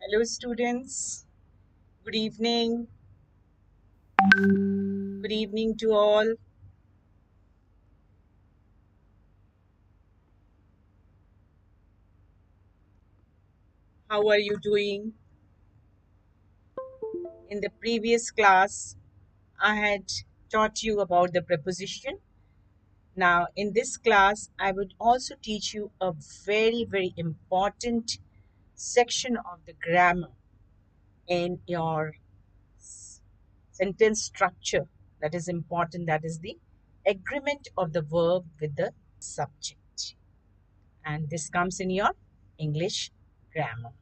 Hello students, good evening. Good evening to all. How are you doing? In the previous class, I had taught you about the preposition. Now, in this class, I would also teach you a very important section of the grammar in your sentence structure. That is important. That is the agreement of the verb with the subject. And this comes in your English grammar.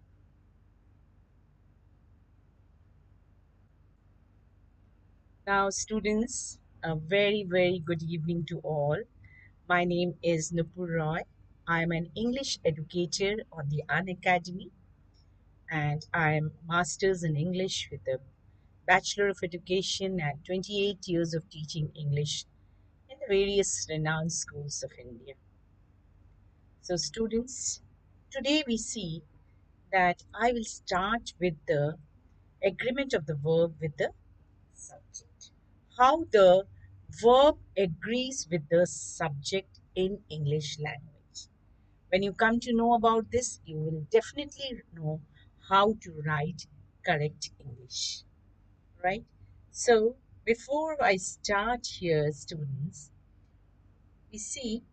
Now, students, a very good evening to all. My name is Nupur Roy. I am an English educator on the Unacademy, and I am Masters in English with a Bachelor of Education and 28 years of teaching English in the various renowned schools of India. So, students, today we see that I will start with the agreement of the verb with the subject. How the verb agrees with the subject in English language. When you come to know about this, you will definitely know how to write correct English, right? So, before I start here, students, we see,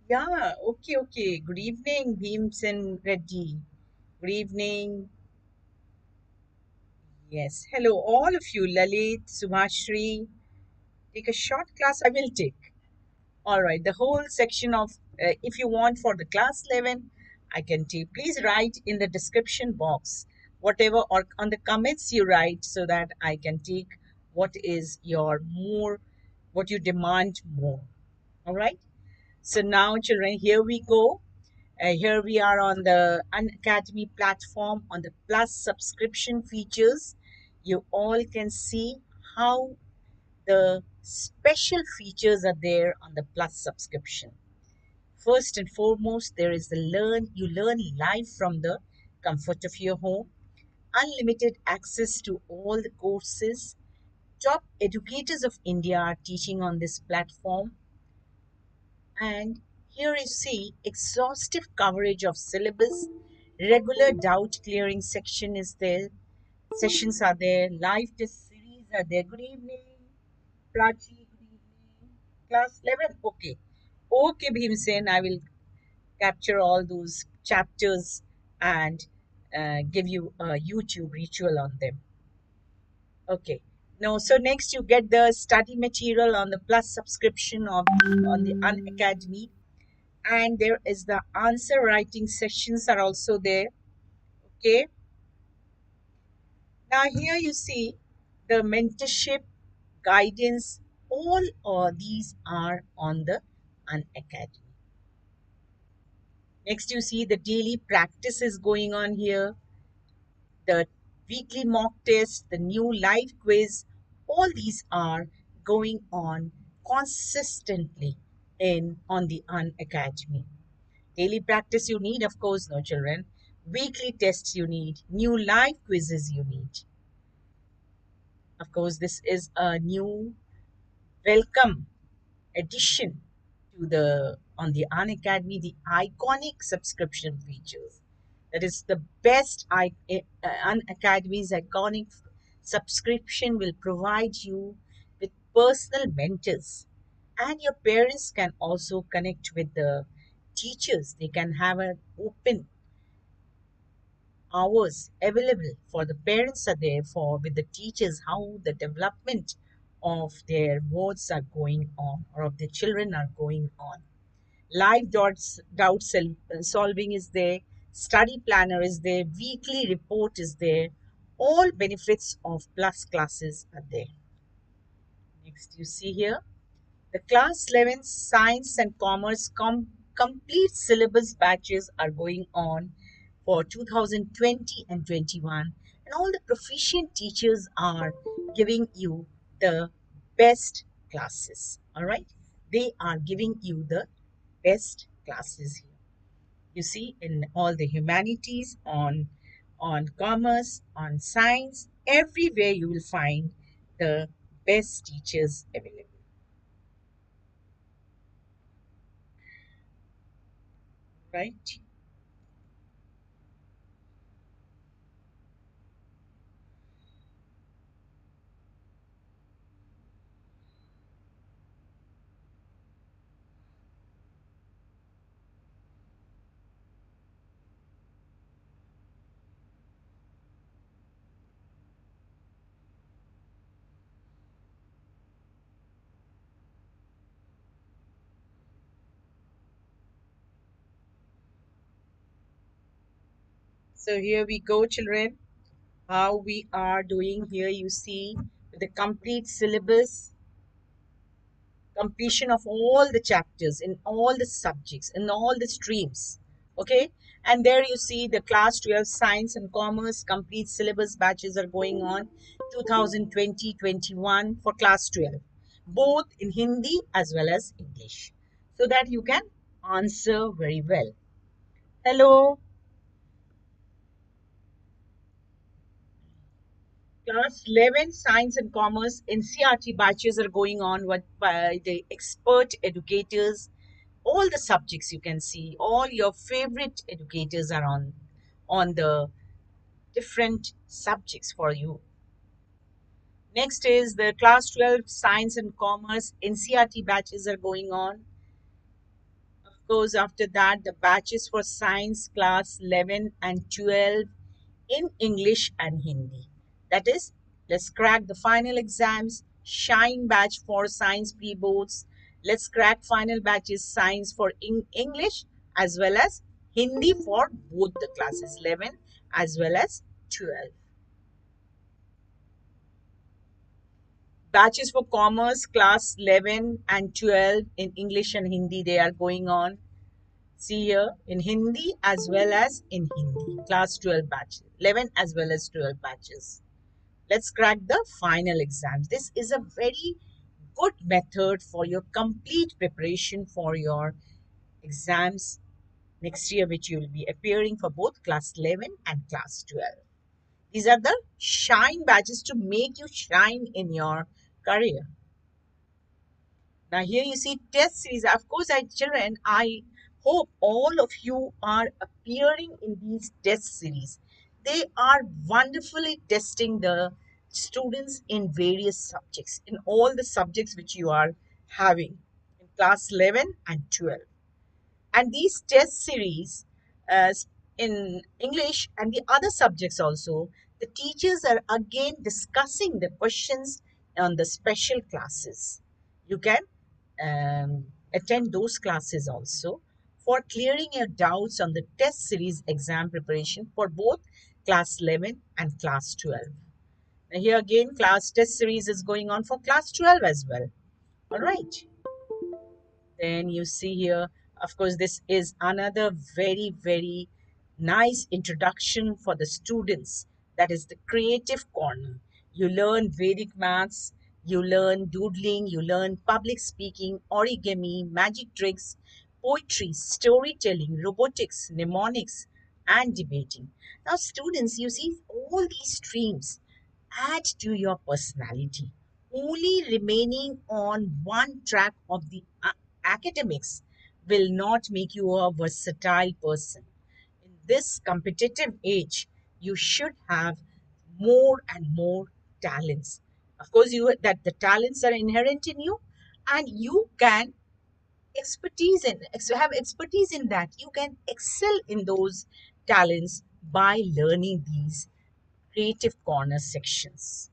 yeah, okay. Good evening, Bhimsen Reddy. Good evening. Yes, hello, all of you, Lalit, Subhashri. Take a short class, I will take. All right, the whole section of, if you want for the class 11, I can take. Please write in the description box whatever or on the comments you write so that I can take what is your more, what you demand more. All right. So now, children, here we go. Here we are on the Unacademy platform on the Plus subscription features. You all can see how the special features are there on the Plus subscription. First and foremost, there is the you learn live from the comfort of your home, unlimited access to all the courses. Top educators of India are teaching on this platform. And here you see exhaustive coverage of syllabus, regular doubt clearing section is there, sessions are there, live test series are there. Good evening, Prachi, good evening. Class 11, okay. Okay, Bhimsen, I will capture all those chapters and give you a YouTube ritual on them. Okay. No, so next you get the study material on the Plus subscription on the Unacademy, and there is the answer writing sessions are also there. Okay. Now here you see the mentorship, guidance. All these are on the Unacademy. Next you see the daily practice is going on here, the weekly mock test, the new live quiz, all these are going on consistently in on the Unacademy. Daily practice you need, of course, no children. Weekly tests you need, new live quizzes you need. Of course, this is a new welcome addition to the on the Unacademy, the iconic subscription features. That is the best. Unacademy's iconic subscription will provide you with personal mentors, and your parents can also connect with the teachers. They can have an open hours available for the parents are there for with the teachers how the development of their words are going on or of the children are going on. Live solving is there, study planner is there, weekly report is there. All benefits of Plus classes are there. Next, you see here the class 11 science and commerce complete syllabus batches are going on for 2020 and 21, and all the proficient teachers are giving you the best classes. All right, they are giving you the best classes here. You see, in all the humanities, on commerce, on science, everywhere you will find the best teachers available, right? So here we go, children. How we are doing here, you see, with the complete syllabus, completion of all the chapters in all the subjects in all the streams. Okay, and there you see the class 12 science and commerce complete syllabus batches are going on 2020-21 for class 12, both in Hindi as well as English, so that you can answer very well. Hello. Class 11 Science and Commerce NCRT batches are going on by the expert educators. All the subjects, you can see all your favorite educators are on the different subjects for you. Next is the class 12 Science and Commerce NCRT batches are going on. Of course, after that, the batches for science class 11 and 12 in English and Hindi. That is, let's crack the final exams, shine batch for science pre-boards. Let's crack final batches science for English as well as Hindi for both the classes 11 as well as 12. Batches for commerce class 11 and 12 in English and Hindi, they are going on. See here, in Hindi as well as in Hindi, class 12 batches, 11 as well as 12 batches. Let's crack the final exams. This is a very good method for your complete preparation for your exams next year, which you will be appearing for both class 11 and class 12. These are the shine badges to make you shine in your career. Now here you see test series. Of course, children, I hope all of you are appearing in these test series. They are wonderfully testing the students in various subjects, in all the subjects which you are having in class 11 and 12. And these test series, uh, in English and the other subjects also, the teachers are again discussing the questions on the special classes. You can attend those classes also for clearing your doubts on the test series exam preparation for both class 11 and class 12. Now here again, class test series is going on for class 12 as well. All right. Then you see here, of course, this is another very, very nice introduction for the students. That is the creative corner. You learn Vedic maths, you learn doodling, you learn public speaking, origami, magic tricks, poetry, storytelling, robotics, mnemonics, and debating. Now, students, you see, all these streams add to your personality. Only remaining on one track of the academics will not make you a versatile person. In this competitive age, you should have more and more talents. Of course, you that the talents are inherent in you, and you can have expertise in that. You can excel in those talents by learning these creative corner sections.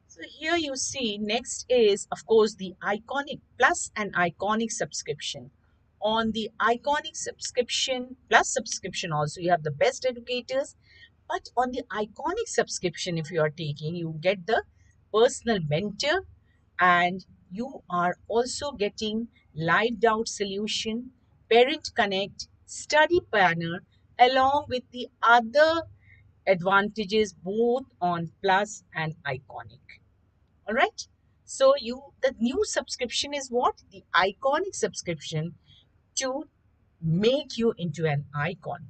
So here you see next is, of course, the iconic plus and iconic subscription. On the iconic subscription plus subscription also you have the best educators, but on the iconic subscription if you are taking, you get the personal mentor, and you are also getting live doubt solution, parent connect, study planner, along with the other advantages both on plus and iconic. All right. So the new subscription is what? The iconic subscription to make you into an icon.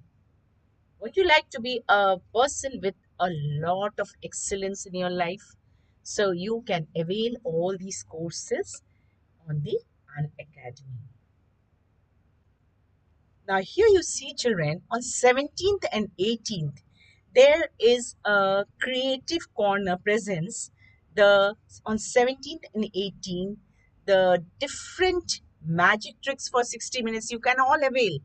Would you like to be a person with a lot of excellence in your life? So you can avail all these courses on the Unacademy. Now here you see, children, on 17th and 18th, there is a creative corner presence. On 17th and 18th, the different magic tricks for 60 minutes you can all avail.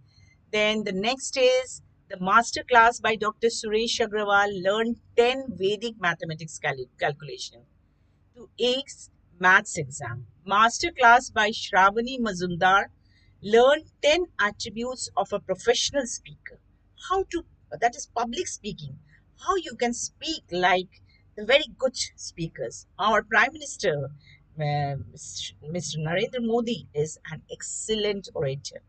Then the next is the master class by Dr. Suresh Agrawal, learn 10 Vedic mathematics calculation to ace maths exam. Master class by Shravani Mazumdar, learn 10 attributes of a professional speaker. How to, that is public speaking, how you can speak like the very good speakers. Our Prime Minister, Mr. Narendra Modi, is an excellent orator.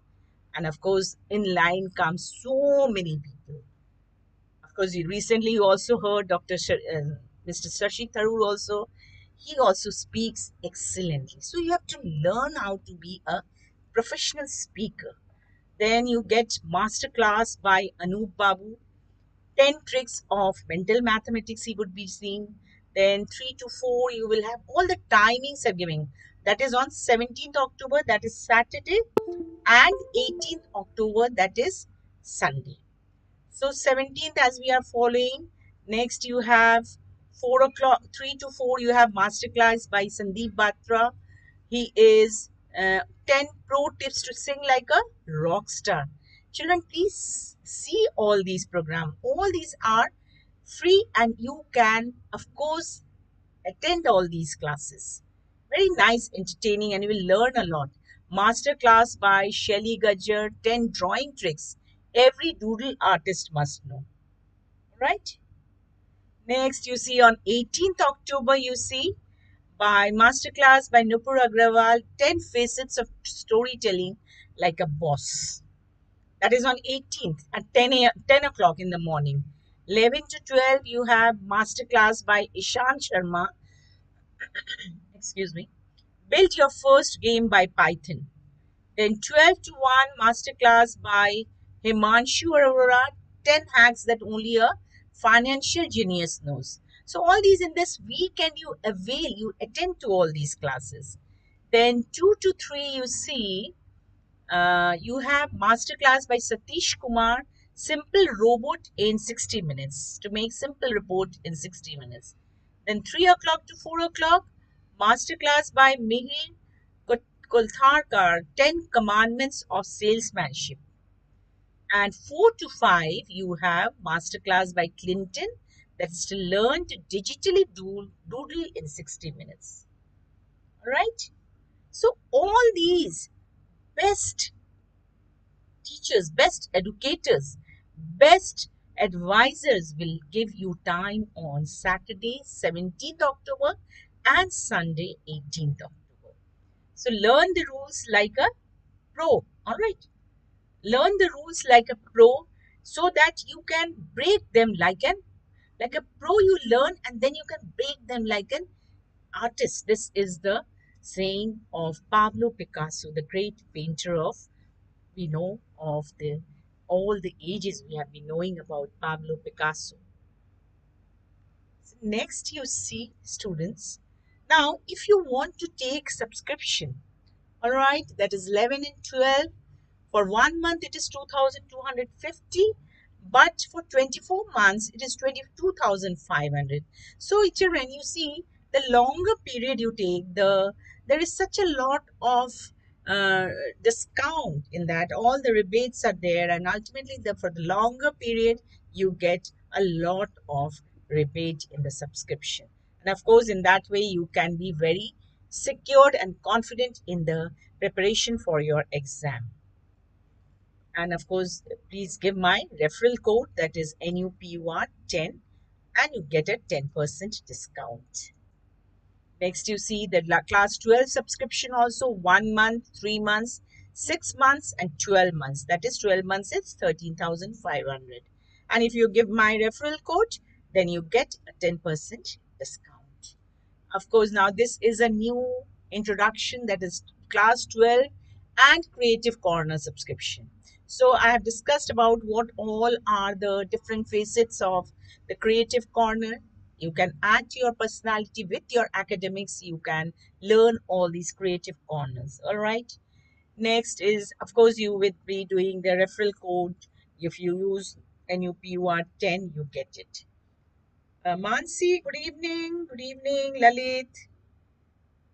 And of course, in line comes so many people. Of course, recently you also heard Mr. Shashi Tharoor also. He also speaks excellently. So you have to learn how to be a professional speaker. Then you get master class by Anup Babu. 10 tricks of mental mathematics he would be seeing. Then 3 to 4 you will have all the timings are giving. That is on 17th October, that is Saturday, and 18th October, that is Sunday. So 17th as we are following. Next you have 4 o'clock, 3 to 4 you have masterclass by Sandeep Batra. He is 10 pro tips to sing like a rock star. Children, please see all these programs. All these are free and you can, of course, attend all these classes. Very nice, entertaining, and you will learn a lot. Master class by Shelly Gajjar, 10 drawing tricks every doodle artist must know. Right? Next, you see on 18th October, you see by masterclass by Nupur Agrawal, 10 facets of storytelling like a boss. That is on 18th at 10 o'clock in the morning. 11 to 12, you have masterclass by Ishan Sharma. Excuse me. Build your first game by Python. Then 12 to 1, masterclass by Himanshu Arora, 10 hacks that only a financial genius knows. So all these in this week and you avail, you attend to all these classes. Then 2 to 3, you see, you have masterclass by Satish Kumar, simple robot in 60 minutes, to make simple report in 60 minutes. Then 3 o'clock to 4 o'clock, masterclass by Mihir Kultharkar, 10 commandments of salesmanship. And 4 to 5, you have masterclass by Clinton, that's to learn to digitally doodle in 60 minutes. All right? So all these best teachers, best educators, best advisors will give you time on Saturday, 17th October and Sunday, 18th October. So learn the rules like a pro. All right. Learn the rules like a pro so that you can break them like a pro. You learn and then you can break them like an artist. This is the saying of Pablo Picasso, the great painter of, we know of the all the ages we have been knowing about Pablo Picasso. So next you see, students, now if you want to take subscription, all right, that is 11 and 12. For 1 month, it is 2,250. But for 24 months, it is 22,500. So, children, you see, the longer period you take, there is such a lot of discount in that. All the rebates are there. And ultimately, for the longer period, you get a lot of rebate in the subscription. And of course, in that way, you can be very secured and confident in the preparation for your exam. And of course, please give my referral code, that is NUPUR10, and you get a 10% discount. Next, you see the class 12 subscription also, 1 month, 3 months, 6 months, and 12 months. That is 12 months, it's 13,500. And if you give my referral code, then you get a 10% discount. Of course, now this is a new introduction, that is class 12 and Creative Corner subscription. So I have discussed about what all are the different facets of the Creative Corner. You can add to your personality with your academics. You can learn all these creative corners. All right. Next is, of course, you will be doing the referral code. If you use NUPUR 10, you get it. Mansi, good evening. Good evening. Lalit,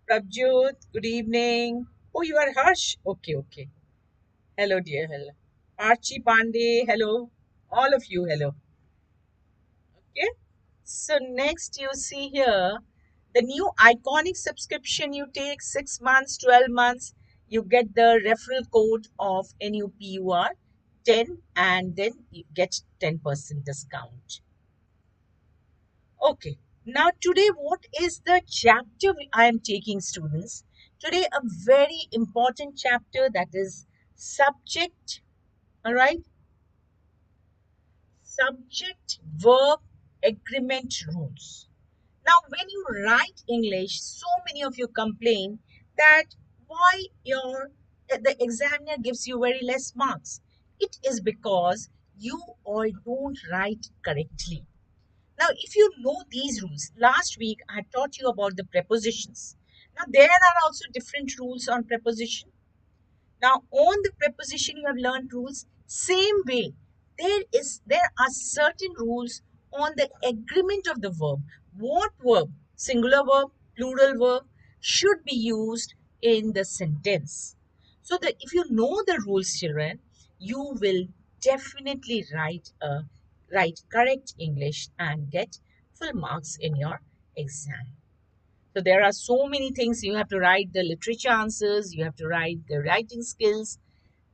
Prabjot, good evening. Oh, you are Harsh. Okay, okay. Hello, dear. Hello. Archie Pandey, hello. All of you, hello. Okay. So next you see here the new iconic subscription. You take 6 months, 12 months, you get the referral code of NUPUR 10 and then you get 10% discount. Okay. Now today what is the chapter I am taking, students? Today a very important chapter, that is subject, all right? Subject, verb, agreement rules. Now, when you write English, so many of you complain that why the examiner gives you very less marks. It is because you all don't write correctly. Now, if you know these rules, last week I taught you about the prepositions. Now, there are also different rules on preposition. Now, on the preposition, you have learned rules. Same way, there are certain rules on the agreement of the verb. What verb, singular verb, plural verb, should be used in the sentence. So that if you know the rules, children, you will definitely write correct English and get full marks in your exam. So there are so many things. You have to write the literature answers, you have to write the writing skills,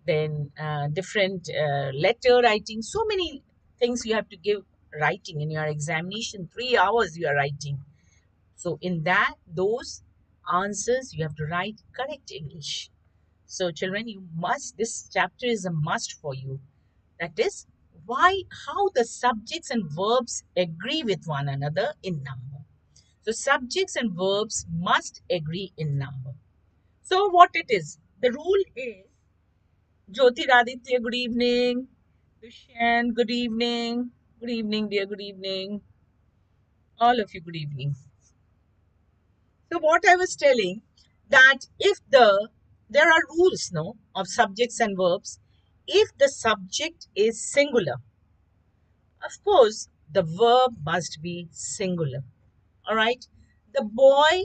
then different letter writing, so many things you have to give writing in your examination. 3 hours you are writing. So in those answers, you have to write correct English. So children, this chapter is a must for you. That is how the subjects and verbs agree with one another in number. So subjects and verbs must agree in number. So what it is? The rule is, Jyotiraditya, good evening. Dushan, good evening. Good evening, dear, good evening. All of you, good evening. So what I was telling, that there are rules, no, of subjects and verbs. If the subject is singular, of course, the verb must be singular. All right. The boy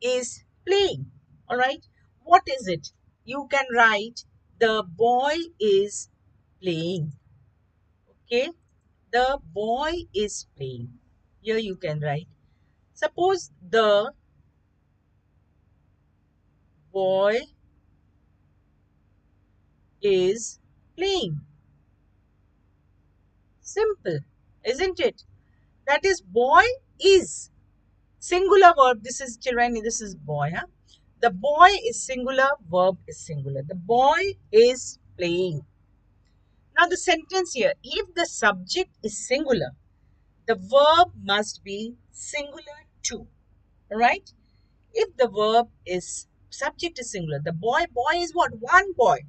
is playing. All right. What is it? You can write the boy is playing. Okay. The boy is playing. Here you can write. Suppose the boy is playing. Simple, isn't it? That is, boy is singular verb. This is children. This is boy. Huh? The boy is singular. Verb is singular. The boy is playing. Now the sentence here, if the subject is singular, the verb must be singular too. Alright? If the subject is singular, boy is what? One boy.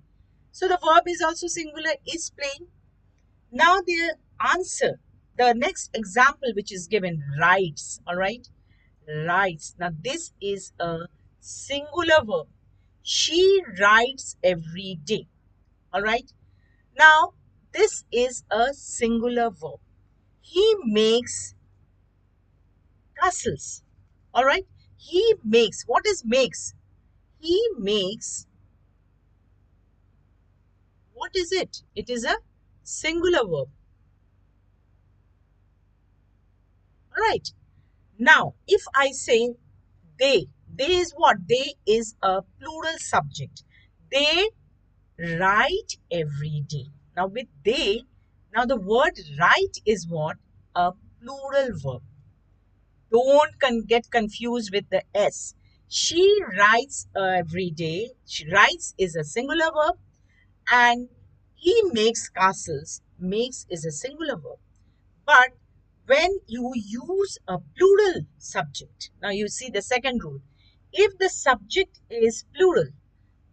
So the verb is also singular, is playing. Now the answer, the next example which is given, writes. Alright? Writes. Now this is a singular verb. She writes every day. Alright? Now, this is a singular verb. He makes castles. All right. He makes. What is makes? He makes. What is it? It is a singular verb. All right. Now, if I say they is what? They is a plural subject. They write every day. Now, with they, now the word write is what? A plural verb. Don't get confused with the S. She writes every day. She writes is a singular verb, and he makes castles. Makes is a singular verb. But when you use a plural subject. Now you see the second rule. If the subject is plural,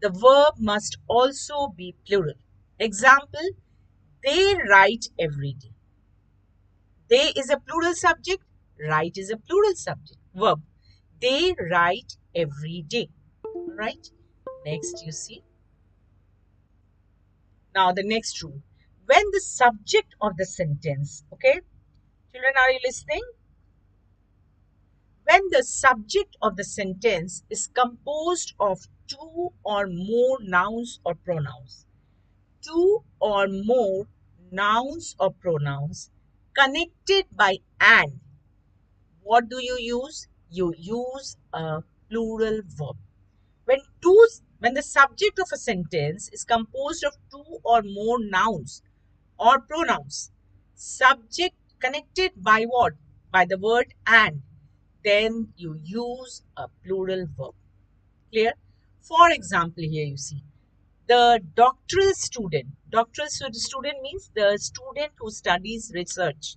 the verb must also be plural. Example, they write every day. They is a plural subject, write is a plural subject, verb. They write every day. Alright? Next you see. Now the next rule. When the subject of the sentence, okay? Children, are you listening? When the subject of the sentence is composed of two or more nouns or pronouns, two or more nouns or pronouns connected by and, what do you use? You use a plural verb. When the subject of a sentence is composed of two or more nouns or pronouns, subject connected by what? By the word and, then you use a plural verb. Clear? For example, here you see the doctoral student. Doctoral student means the student who studies research.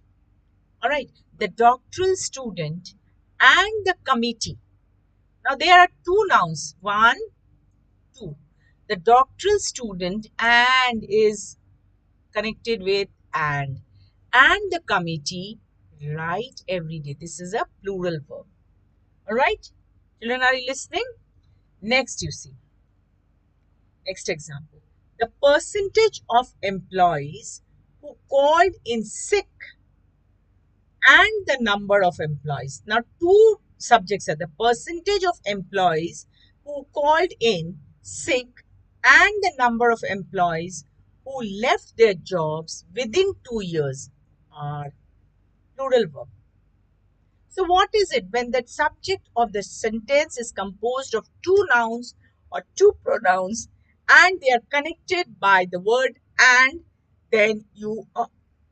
All right. The doctoral student and the committee. Now there are two nouns. One, two. The doctoral student and is connected with and the committee write every day. This is a plural verb. All right. Children, are you listening? Next you see. Next example. The percentage of employees who called in sick and the number of employees. Now, two subjects are the percentage of employees who called in sick and the number of employees who left their jobs within 2 years are plural verb. So, what is it when the subject of the sentence is composed of two nouns or two pronouns and they are connected by the word and, then you are,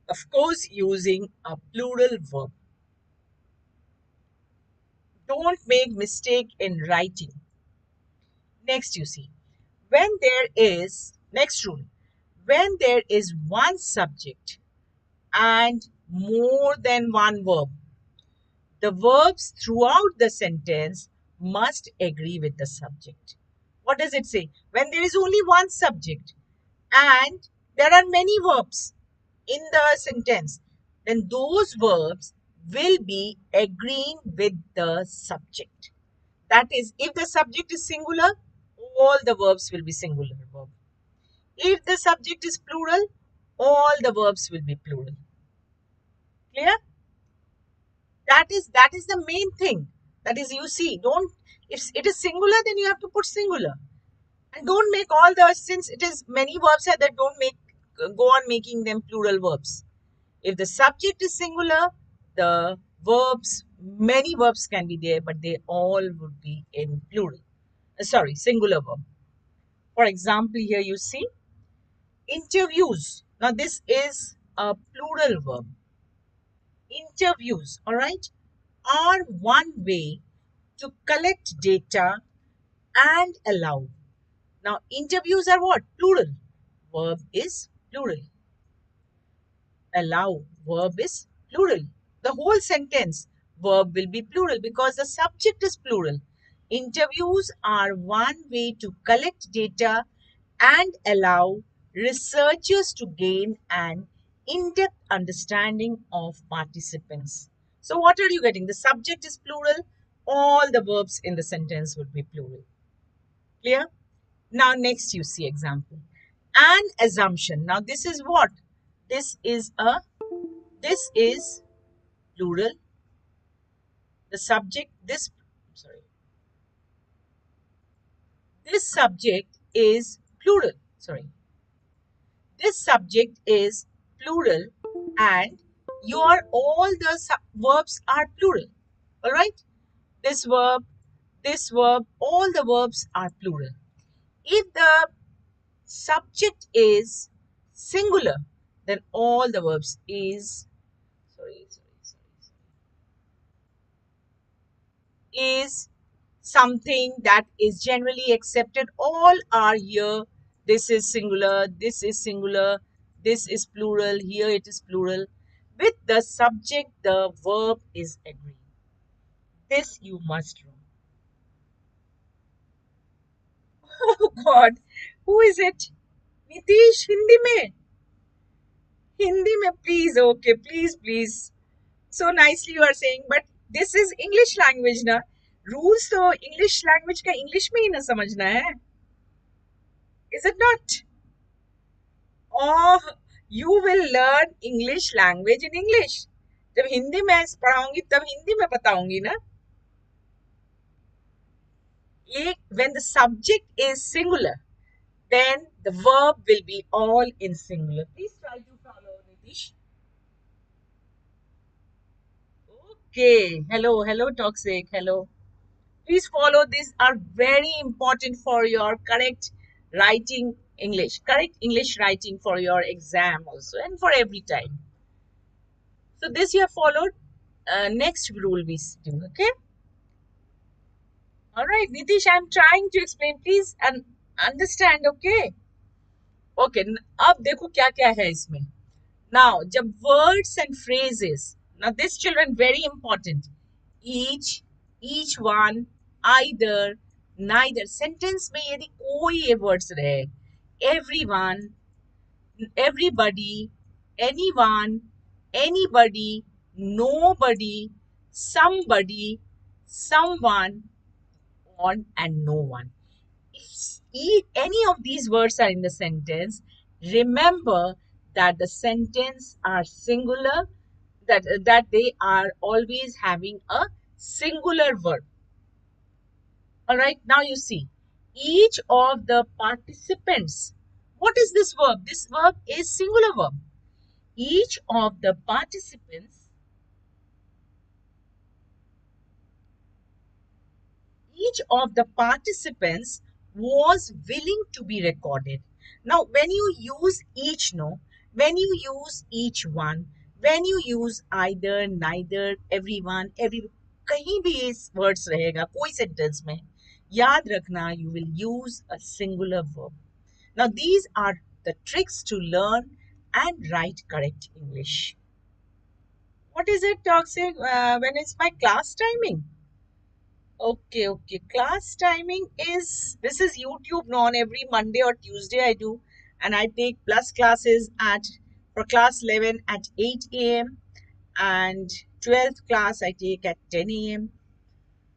of course, using a plural verb. Don't make mistake in writing. Next you see, when there is, next rule, when there is one subject and more than one verb, the verbs throughout the sentence must agree with the subject. What does it say? When there is only one subject and there are many verbs in the sentence, then those verbs will be agreeing with the subject. That is, if the subject is singular, all the verbs will be singular verb. If the subject is plural, all the verbs will be plural. Clear? That is the main thing. That is, you see, don't, if it is singular, then you have to put singular. And don't make all the, since it is many verbs here, that don't make, go on making them plural verbs. If the subject is singular, the verbs, many verbs can be there, but they all would be in plural. Sorry, singular verb. For example, here you see interviews. Now this is a plural verb. Interviews, all right, are one way to collect data and allow. Now interviews are what? Plural. Verb is plural. Allow, verb is plural. The whole sentence, verb will be plural because the subject is plural. Interviews are one way to collect data and allow researchers to gain an in-depth understanding of participants. So what are you getting? The subject is plural. All the verbs in the sentence would be plural. Clear? Now next you see example. An assumption. Now this is what? This is plural. The subject, this subject is plural. This subject is plural and all the verbs are plural. All right? This verb, all the verbs are plural. If the subject is singular, then all the verbs is, is something that is generally accepted. All are here. This is singular, this is singular, this is plural, here it is plural. With the subject, the verb is agree. This you must know. Oh God, who is it? Nitish Hindi में हिंदी में please, okay, please. So nicely you are saying, but this is English language ना. Rules तो English language का English में ही ना समझना है. Is it not? Oh, you will learn English language in English. जब हिंदी में पढ़ाऊंगी तब हिंदी में बताऊंगी ना. When the subject is singular, then the verb will be all in singular. Please try to follow, Nitish. Okay. Hello, toxic. Hello. Please follow. These are very important for your correct writing English, correct English writing for your exam also, and for every time. So this you have followed. Next rule we do. Okay. All right, Nitish. I'm trying to explain. Please and understand. Okay. Okay. अब देखो क्या क्या है इसमें. Now, जब words and phrases. Now, this children very important. Each one, either, neither. Sentence में यदि कोई ये words रहे, everyone, everybody, anyone, anybody, nobody, somebody, someone, on, and no one. If any of these words are in the sentence, remember that the sentence are singular, that they are always having a singular verb. All right, now you see each of the participants. What is this verb? This verb is singular verb. Each of the participants, each of the participants was willing to be recorded. Now, when you use each, no, when you use each one, when you use either, neither, everyone, every, कहीं भी इस words रहेगा कोई sentence में, याद रखना you will use a singular verb. Now, these are the tricks to learn and write correct English. What is it, Toxic? When is my class timing? Okay. Class timing is, this is YouTube on every Monday or Tuesday I do, and I take plus classes at for class 11 at 8 a.m. and 12th class I take at 10 a.m.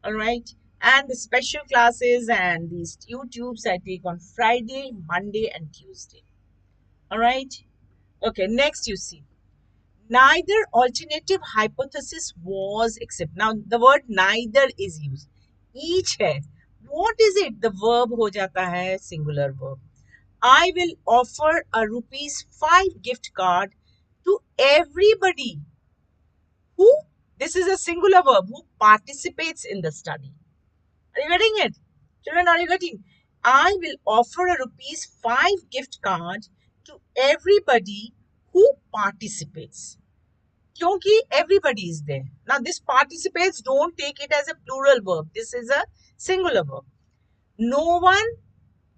All right, and the special classes and these YouTubes I take on Friday, Monday, and Tuesday. All right. Okay. Next, you see. Neither alternative hypothesis was accepted. Now, the word neither is used. Each है. What is it? The verb हो जाता है singular verb. I will offer a ₹5 gift card to everybody who, this is a singular verb, who participates in the study. Are you getting it? Children, are you getting? I will offer a ₹5 gift card to everybody who participates. क्योंकि everybody is there. Now this participates, don't take it as a plural verb. This is a singular verb. No one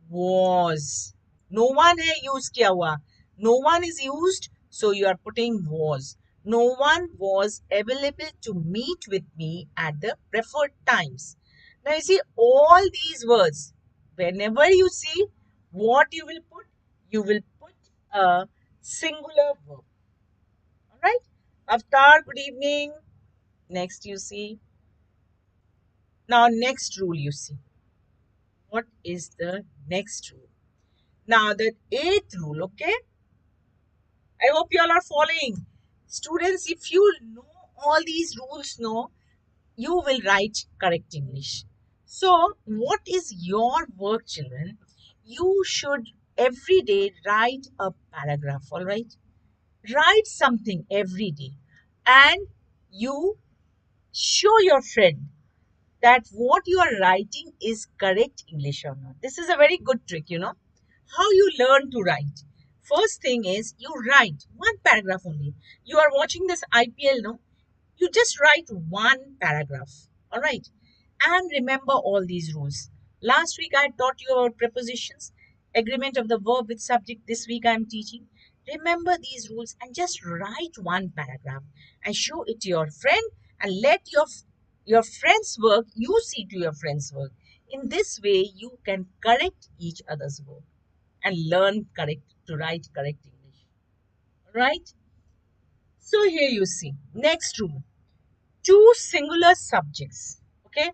was. No one है use किया हुआ. No one is used, so you are putting was. No one was available to meet with me at the preferred times. Now you see all these words. Whenever you see what you will put a singular verb. All right. Avatar, good evening. Next, you see. Now, next rule, you see. What is the next rule? Now, the 8th rule, okay? I hope you all are following. Students, if you know all these rules, no, you will write correct English. So, what is your work, children? You should every day write a paragraph, all right? Write something every day. And you show your friend that what you are writing is correct English or not. This is a very good trick, you know. How you learn to write. First thing is you write one paragraph only. You are watching this IPL, no? You just write one paragraph. All right. And remember all these rules. Last week I taught you about prepositions, agreement of the verb with subject. This week I am teaching. Remember these rules and just write one paragraph and show it to your friend and let your friend's work you see to your friend's work. In this way, you can correct each other's work and learn correct to write correct English. Right? So here you see. Next rule. Two singular subjects. Okay?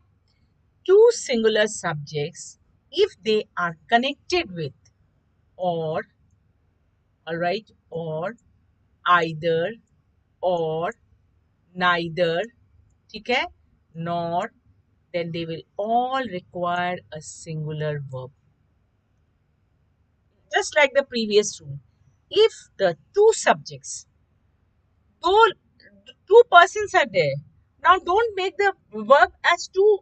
Two singular subjects, if they are connected with or, alright, or either or neither, ठीक है, nor, then they will all require a singular verb. Just like the previous rule. If the two subjects, though two persons are there, now don't make the verb as two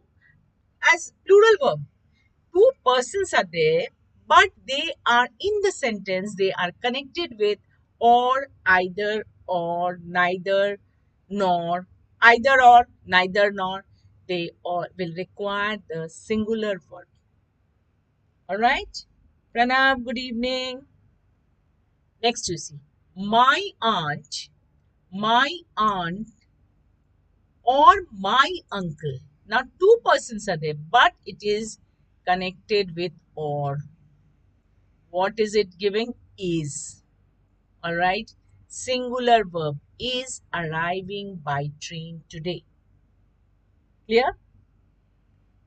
as plural verb. Two persons are there, but they are in the sentence, they are connected with or, either or, neither, nor, either or, neither nor, they all will require the singular verb. Alright? Pranav, good evening. Next you see. My aunt or my uncle. Now two persons are there, but it is connected with or. What is it giving? Is. Alright. Singular verb is arriving by train today. Clear?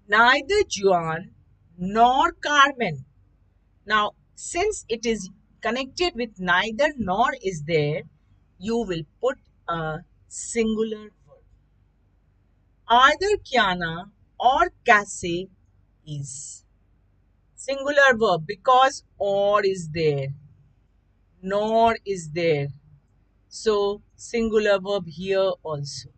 Neither Juan nor Carmen. Now, since it is connected with neither nor is there, you will put a singular verb. Either Kiana or Cassie is. Singular verb because or is there, nor is there. So, singular verb here also.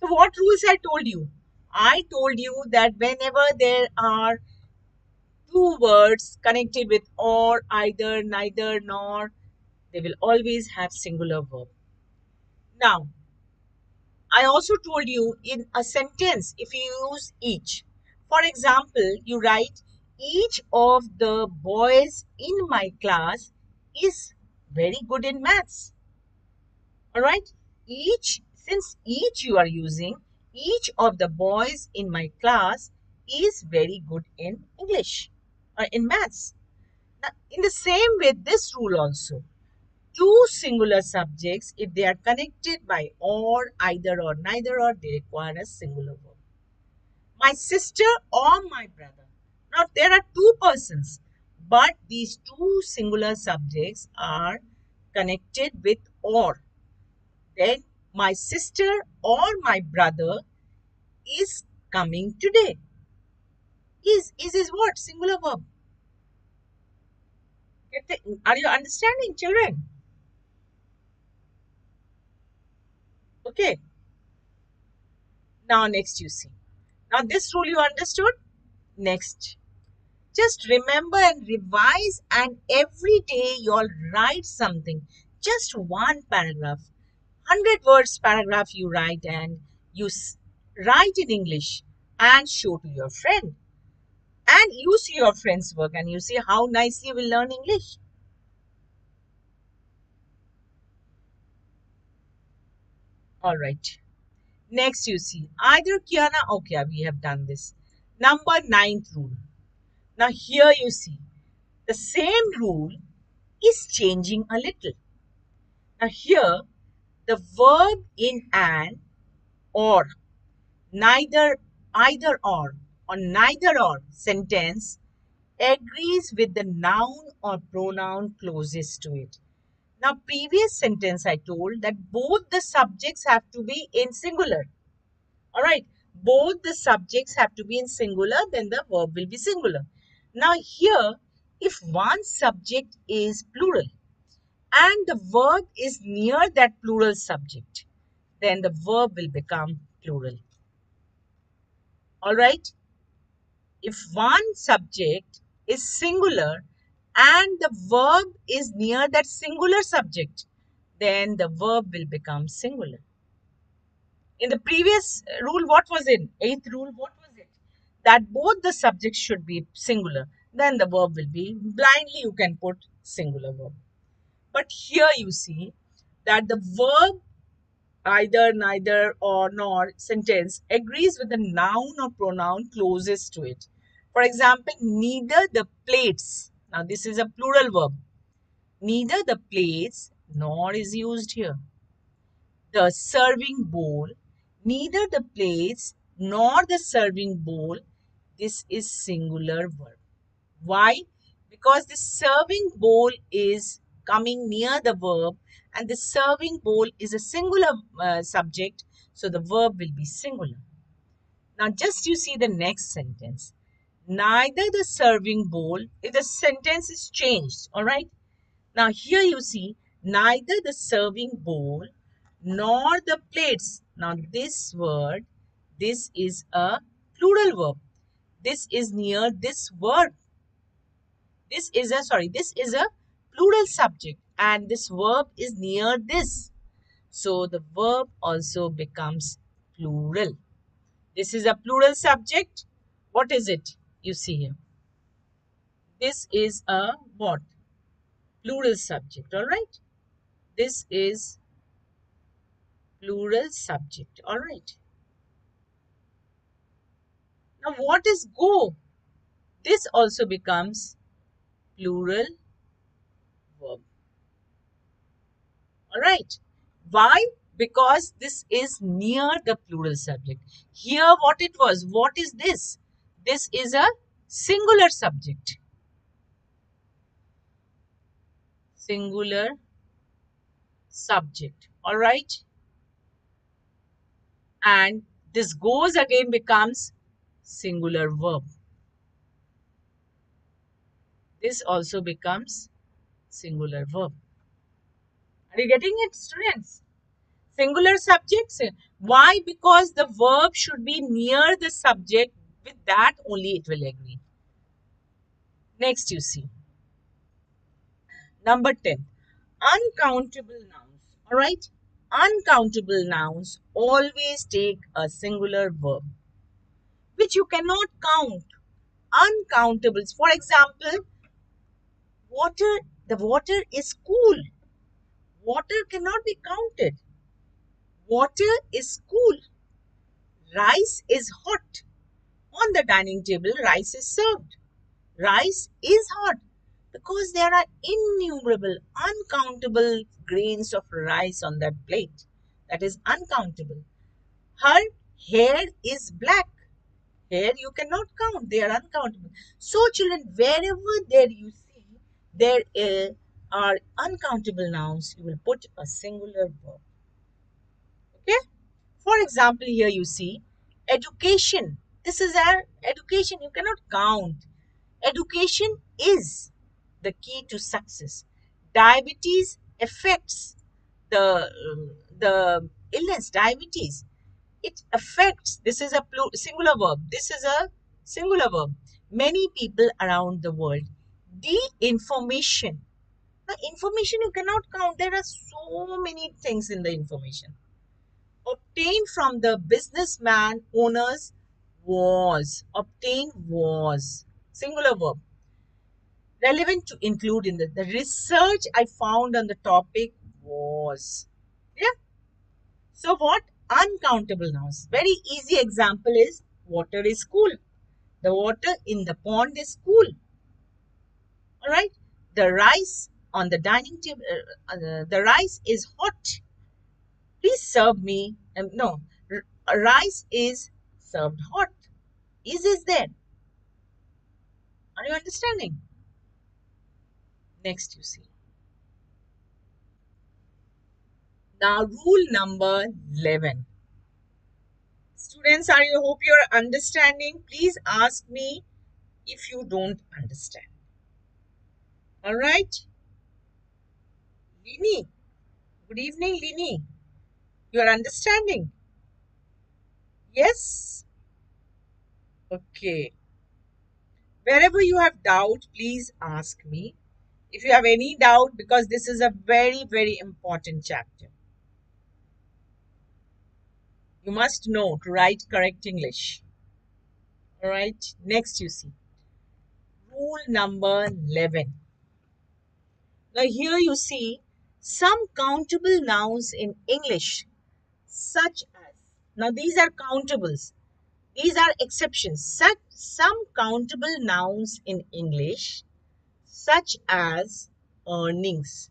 So, what rules I told you? I told you that whenever there are two words connected with or, either, neither, nor, they will always have singular verb. Now, I also told you in a sentence, if you use each. For example, you write, each of the boys in my class is very good in maths. Alright? Since each you are using, each of the boys in my class is very good in English or in maths. Now, in the same way, this rule also. Two singular subjects, if they are connected by or, either or, neither or, they require a singular verb. My sister or my brother. Now, there are two persons, but these two singular subjects are connected with or. Then my sister or my brother is coming today. Is what? Singular verb. Are you understanding, children? Okay. Now next you see. Now this rule you understood? Next. Just remember and revise, and every day you'll write something. Just one paragraph. 100 words paragraph you write, and you write in English and show to your friend. And you see your friend's work and you see how nicely we learn English. Alright. Next you see. Either Kiana or Kya. We have done this. Number 9th rule. Now here you see. The same rule is changing a little. Now here, the verb in an or, neither, either or neither or sentence agrees with the noun or pronoun closest to it. Now, previous sentence I told that both the subjects have to be in singular. Alright, both the subjects have to be in singular, then the verb will be singular. Now here, if one subject is plural, and the verb is near that plural subject, then the verb will become plural. Alright? If one subject is singular and the verb is near that singular subject, then the verb will become singular. In the previous rule, what was it? 8th rule, what was it? That both the subjects should be singular. Then the verb will be, blindly you can put singular verb. But here you see that the verb either, neither, or nor sentence agrees with the noun or pronoun closest to it. For example, neither the plates. Now this is a plural verb. Neither the plates nor is used here. The serving bowl. Neither the plates nor the serving bowl. This is singular verb. Why? Because the serving bowl is coming near the verb and the serving bowl is a singular subject, so the verb will be singular. Now just you see the next sentence. Neither the serving bowl, if the sentence is changed, all right? Now here you see neither the serving bowl nor the plates. Now this word, this is a plural verb. This is near this word. This is a plural subject and this verb is near this. So the verb also becomes plural. This is a plural subject. What is it? You see here. This is a what? Plural subject, all right? This is plural subject, all right? Now what is go? This also becomes plural verb. All right. Why? Because this is near the plural subject. Here what it was, what is this? This is a singular subject. Singular subject. All right. And this goes again becomes singular verb. This also becomes singular verb. Are you getting it, students? Singular subjects. Why? Because the verb should be near the subject. With that only it will agree. Next you see. Number 10. Uncountable nouns. Alright? Uncountable nouns always take a singular verb, which you cannot count. Uncountables. For example, water. The water is cool. Water cannot be counted. Water is cool. Rice is hot. On the dining table, rice is served. Rice is hot because there are innumerable, uncountable grains of rice on that plate. That is uncountable. Her hair is black. Hair you cannot count. They are uncountable. So children, wherever there you see, there are uncountable nouns, you will put a singular verb. Okay? For example, here you see education. This is our education. You cannot count. Education is the key to success. Diabetes affects the illness. Diabetes, it affects. This is a singular verb. This is a singular verb. Many people around the world. The information. The information you cannot count. There are so many things in the information. Obtained from the businessman owners was. Obtained was. Singular verb. Relevant to include in the research I found on the topic was. Yeah. So what? Uncountable nouns. Very easy example is water is cool. The water in the pond is cool. All right. The rice on the dining table, the rice is hot. Please serve me. No, rice is served hot. Is there? Are you understanding? Next you see. Now rule number 11. Students, I hope you're understanding. Please ask me if you don't understand. All right. Lini. Good evening, Lini. You are understanding? Yes? Okay. Wherever you have doubt, please ask me. If you have any doubt, because this is a very, very important chapter. You must know to write correct English. All right. Next you see. Rule number 11. Now here you see Some countable nouns in English, such as, now these are countables, these are exceptions. Such some countable nouns in English, such as earnings,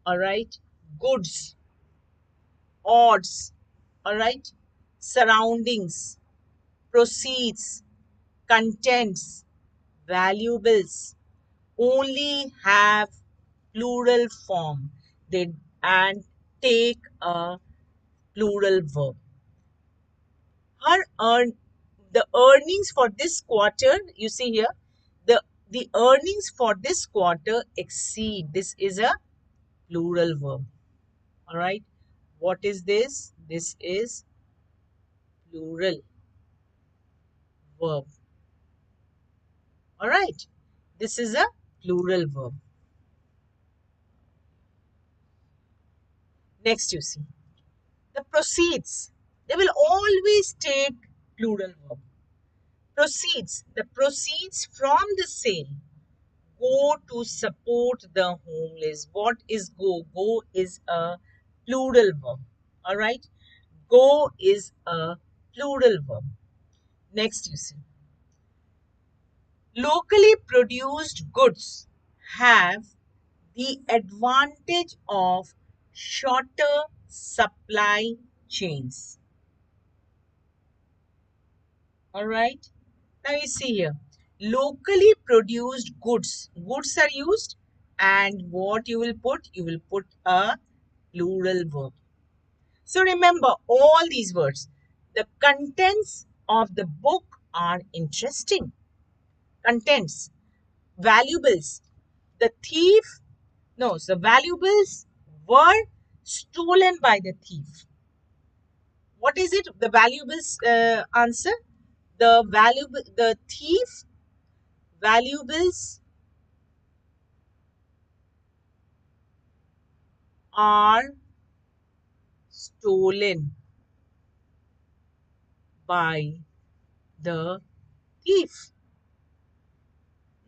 all right, goods, odds, all right, surroundings, proceeds, contents, valuables, only have plural form. They and take a plural verb. Her earn the earnings for this quarter, you see here, the earnings for this quarter exceed. This is a plural verb. All right. What is this? This is plural verb. All right. This is a plural verb. Next, you see the proceeds. They will always take plural verb. Proceeds. The proceeds from the sale go to support the homeless. What is go? Go is a plural verb. All right. Go is a plural verb. Next, you see. Locally produced goods have the advantage of shorter supply chains. All right. Now you see here, locally produced goods. Goods are used, and what you will put? You will put a plural verb. So remember all these words. The contents of the book are interesting. Contents, valuables. The thief, no, the valuables were stolen by the thief. What is it? The valuables answer. The thief valuables are stolen by the thief.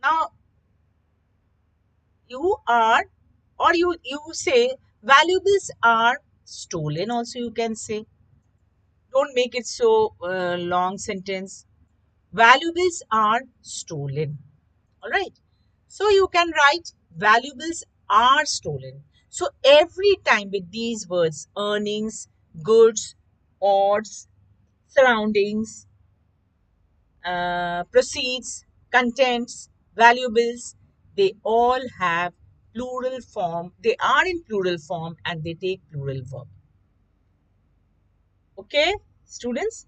Now you are, or you say valuables are stolen also, you can say. Don't make it so long sentence. Valuables are stolen. All right. So you can write valuables are stolen. So every time with these words, earnings, goods, odds, surroundings, proceeds, contents, valuables, they all have plural form. They are in plural form and they take plural verb. Okay, students?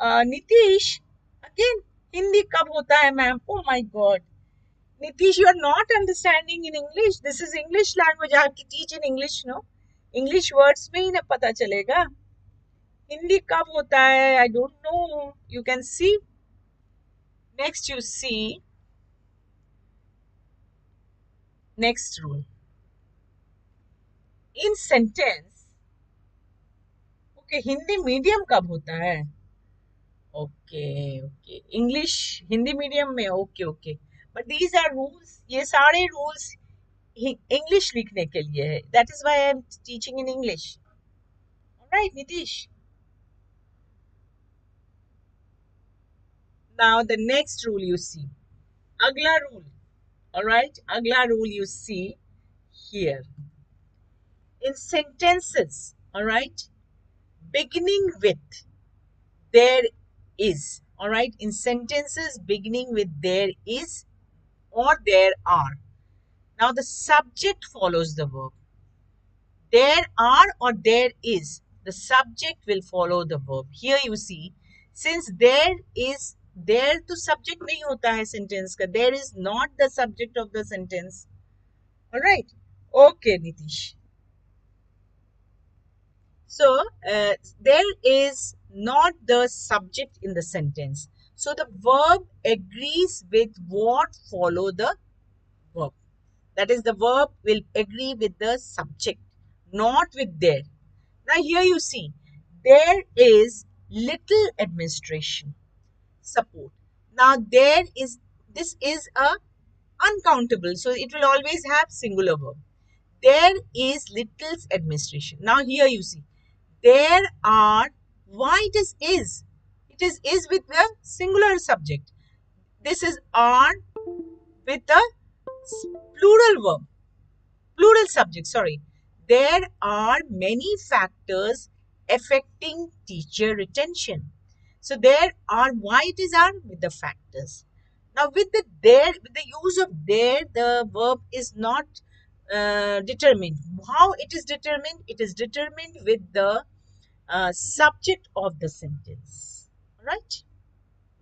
Nitish, again, Hindi kab hota hai, ma'am? Oh my God. Nitish, you are not understanding in English. This is English language. I have to teach in English, no? English words में ही ना पता चलेगा. Hindi कब होता है? I don't know. You can see. Next, you see. Next rule. In sentence. Okay, Hindi medium कब होता है? Okay, okay. English, Hindi medium में. Okay, okay. But these are rules. ये सारे rules English लिखने के लिए है. That is why I am teaching in English. Alright, Nitish. Now the next rule you see. Agla rule. Alright, Agla rule you see here. In sentences, alright, beginning with there is. Alright, in sentences beginning with there is or there are. Now the subject follows the verb. There are or there is. The subject will follow the verb. Here you see, since there is, there to subject nahi hota hai sentence ka. There is not the subject of the sentence. Alright. Okay, Nitish. So, there is not the subject in the sentence. So, the verb agrees with what follow the verb. That is, the verb will agree with the subject, not with there. Now, here you see, there is little administration support. Now, this is a uncountable. So, it will always have singular verb. There is little administration. Now here you see, there are, why it is. It is with the singular subject. This is are with the plural verb, plural subject, sorry. There are many factors affecting teacher retention. So there are, why it is are with the factors. Now with the there, with the use of there, the verb is not determined. How it is determined? It is determined with the subject of the sentence. All right.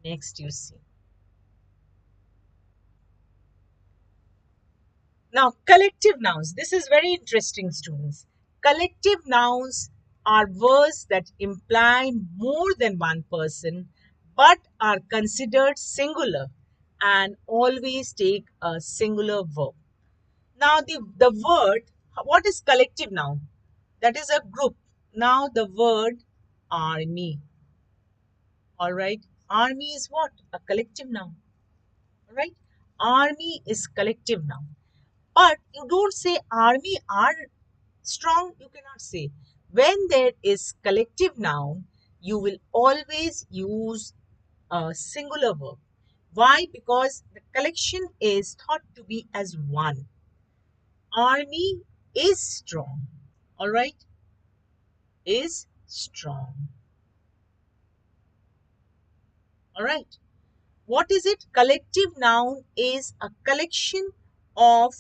Next you see. Now, collective nouns. This is very interesting, students. Collective nouns are words that imply more than one person but are considered singular and always take a singular verb. Now, the word, what is collective noun? That is a group. Now, the word army. All right. Army is what? A collective noun. All right. Army is collective noun. But you don't say army are strong, you cannot say. When there is collective noun, you will always use a singular verb. Why? Because the collection is thought to be as one. Army is strong. All right? Is strong. All right? What is it? Collective noun is a collection of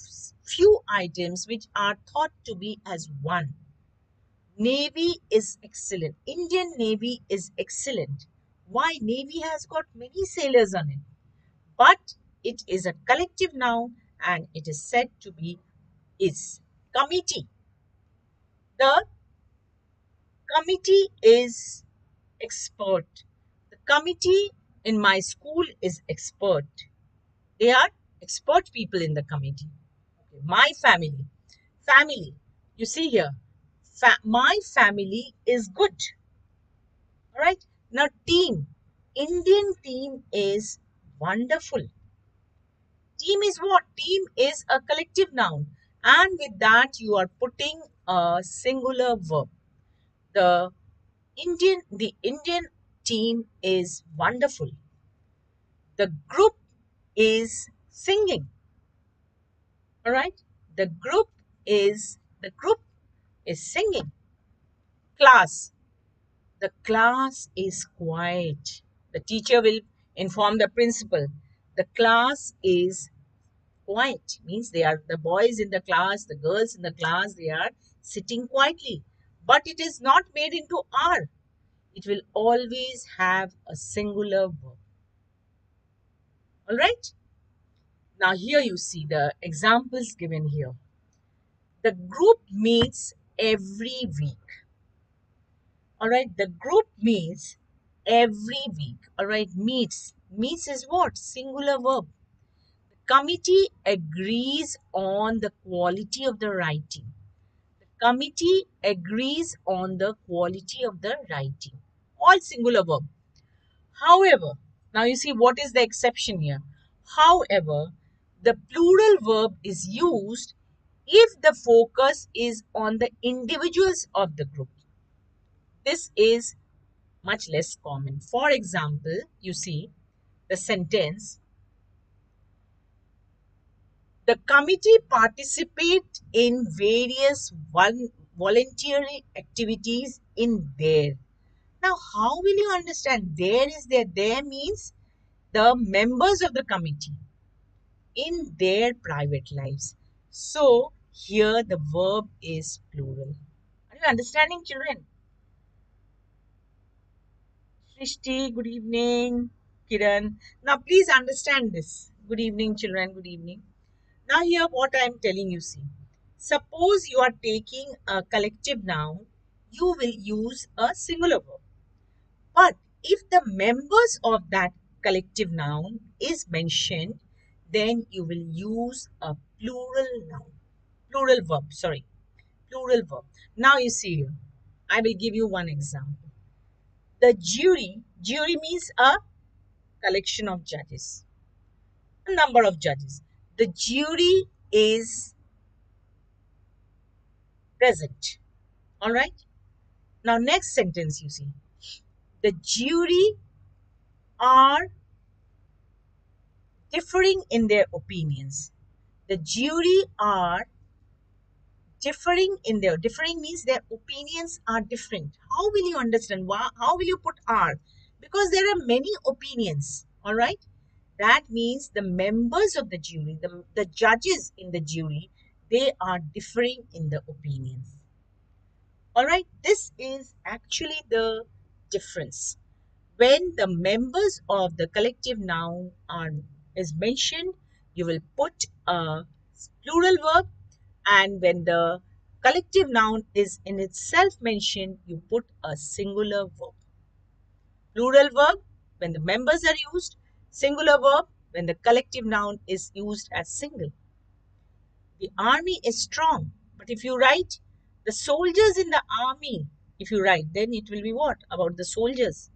few items which are thought to be as one. Navy is excellent. Indian Navy is excellent. Why? Navy has got many sailors on it. But it is a collective noun and it is said to be is. Committee. The committee is expert. The committee in my school is expert. They are expert people in the committee. Okay. My family. Family. You see here. My family is good. All right. Now, team. Indian team is wonderful. Team is what? Team is a collective noun. And with that, you are putting a singular verb. The Indian team is wonderful. The group is singing. All right. The group is singing. Class. The class is quiet. The teacher will inform the principal. The class is quiet. Means they are the boys in the class, the girls in the class, they are sitting quietly. But it is not made into are. It will always have a singular verb. All right. Now here you see the examples given here. The group meets every week. All right. The group meets every week. All right. Meets. Meets is what? Singular verb. The committee agrees on the quality of the writing. The committee agrees on the quality of the writing. All singular verb. However, now you see what is the exception here. However, the plural verb is used if the focus is on the individuals of the group. This is much less common. For example, you see the sentence, the committee participate in various voluntary activities in there. Now, how will you understand? There is there. There means the members of the committee in their private lives. So, here the verb is plural. Are you understanding, children? Srishti, good evening. Kiran. Now, please understand this. Good evening, children. Good evening. Now, here what I am telling you, see. Suppose you are taking a collective noun, you will use a singular verb. But if the members of that collective noun is mentioned, then you will use a plural noun. Plural verb, sorry. Plural verb. Now you see here. I will give you one example. The jury means a collection of judges, a number of judges. The jury is present. All right. Now, next sentence you see. The jury are differing in their opinions. The jury are differing means their opinions are different. How will you understand? How will you put are? Because there are many opinions. All right. That means the members of the jury, the judges in the jury, they are differing in the opinions. All right. This is actually the difference. When the members of the collective noun is mentioned, you will put a plural verb, and when the collective noun is in itself mentioned, you put a singular verb. Plural verb when the members are used, singular verb when the collective noun is used as single. The army is strong, but if you write the soldiers in the army, if you write, then it will be what? About the soldiers.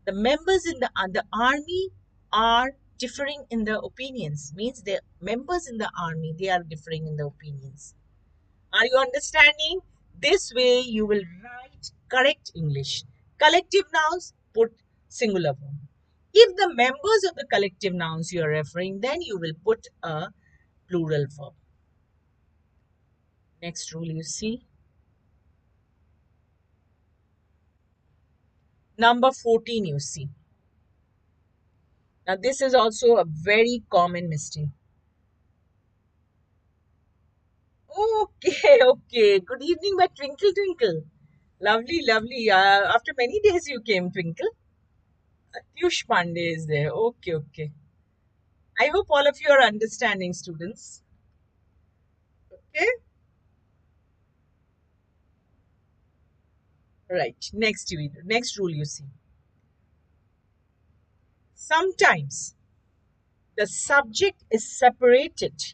The members in the army are differing in their opinions. Means the members in the army, they are differing in their opinions. Are you understanding? This way you will write correct English. Collective nouns, put singular form. If the members of the collective nouns you are referring, then you will put a plural form. Next rule you see. Number 14 you see. Now this is also a very common mistake. Okay, okay. Good evening, my Twinkle Twinkle. Lovely, lovely. After many days you came, Twinkle. Piyush Pandey is there. Okay, okay. I hope all of you are understanding, students. Okay? Right. Next rule you see. Sometimes the subject is separated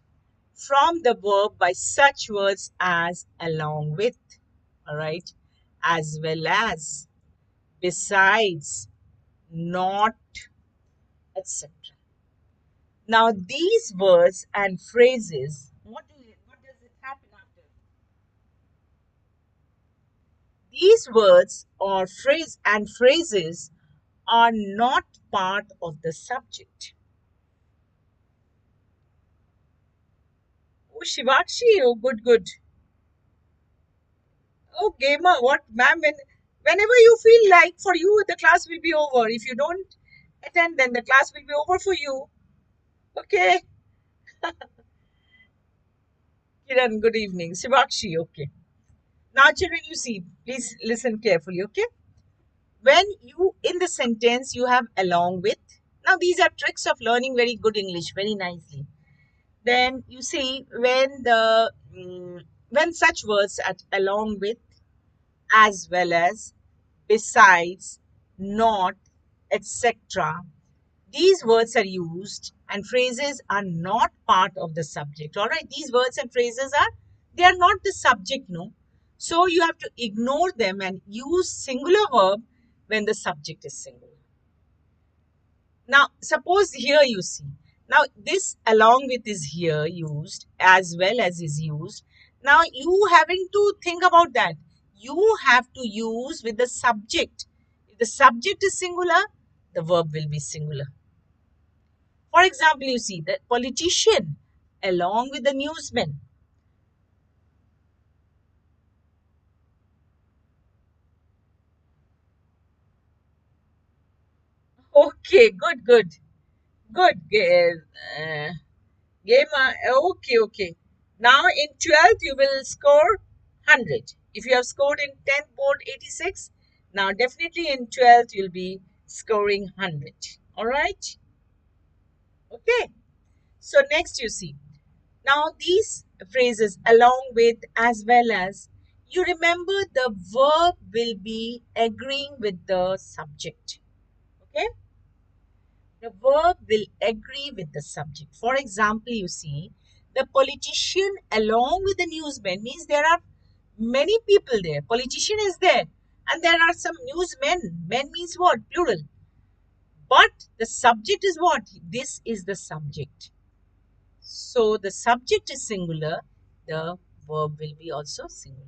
from the verb by such words as along with, all right, as well as, besides, not, etc. Now these words and phrases, what does it happen after? These words or phrases are not part of the subject. Oh, Shivakshi, oh, good, good. Oh, gamer, what, ma'am? Whenever you feel like for you, the class will be over. If you don't attend, then the class will be over for you. Okay. Kiran, good evening. Shivakshi, okay. Now, children, you see, please listen carefully, okay? When you, in the sentence, you have along with. Now, these are tricks of learning very good English, very nicely. Then you see when such words at along with, as well as, besides, not, etc. These words are used and phrases are not part of the subject. All right, these words and phrases they are not the subject, no. So you have to ignore them and use singular verb when the subject is singular. Now, suppose here you see. Now, this along with is here used as well as is used. Now, you having to think about that. You have to use with the subject. If the subject is singular, the verb will be singular. For example, you see the politician along with the newsman. Okay, good, good, good. Gamer, okay, okay. Now in 12th, you will score 100. If you have scored in 10th board 86, now definitely in 12th, you'll be scoring 100. All right? Okay. So next you see. Now these phrases along with as well as, you remember the verb will be agreeing with the subject. Okay? The verb will agree with the subject. For example, you see, the politician along with the newsman means there are many people there. Politician is there. And there are some newsmen. Men means what? Plural. But the subject is what? This is the subject. So the subject is singular. The verb will be also singular.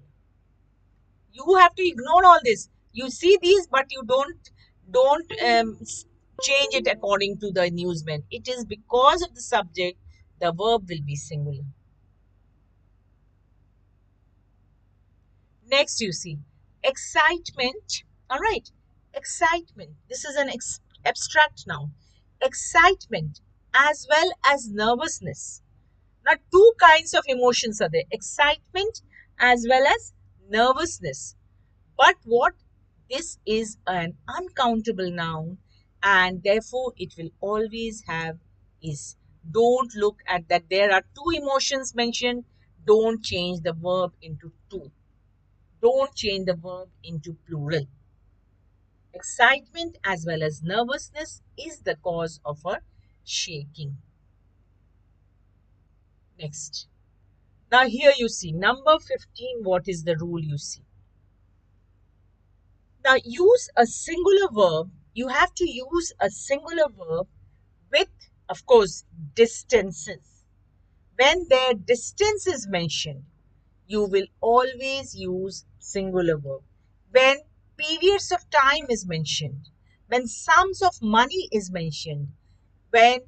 You have to ignore all this. You see these, but you don't change it according to the newsman. It is because of the subject, the verb will be singular. Next, you see excitement. All right, excitement. This is an abstract noun. Excitement as well as nervousness. Now, two kinds of emotions are there: excitement as well as nervousness. But what this is an uncountable noun, and therefore it will always have is. Don't look at that. There are two emotions mentioned. Don't change the verb into two. Don't change the verb into plural. Excitement as well as nervousness is the cause of a shaking. Next. Now here you see number 15. What is the rule you see? Now use a singular verb. You have to use a singular verb with, of course, distances. When their distance is mentioned, you will always use singular verb. When periods of time is mentioned, when sums of money is mentioned, when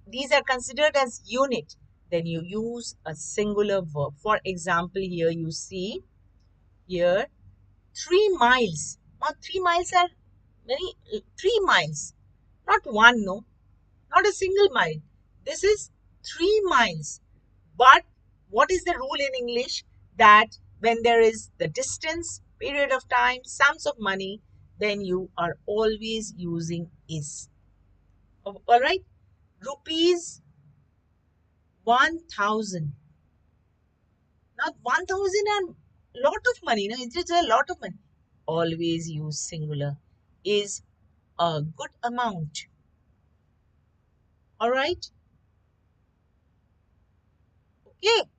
these are considered as unit, then you use a singular verb. For example, here you see here 3 miles. Now 3 miles are very 3 miles, not one, no, not a single mile. This is 3 miles. But what is the rule in English? That when there is the distance, period of time, sums of money, then you are always using is. All right. Rupees 1,000. Now 1,000 are lot of money. No, it's a lot of money. Always use singular. Is a good amount. All right. Okay.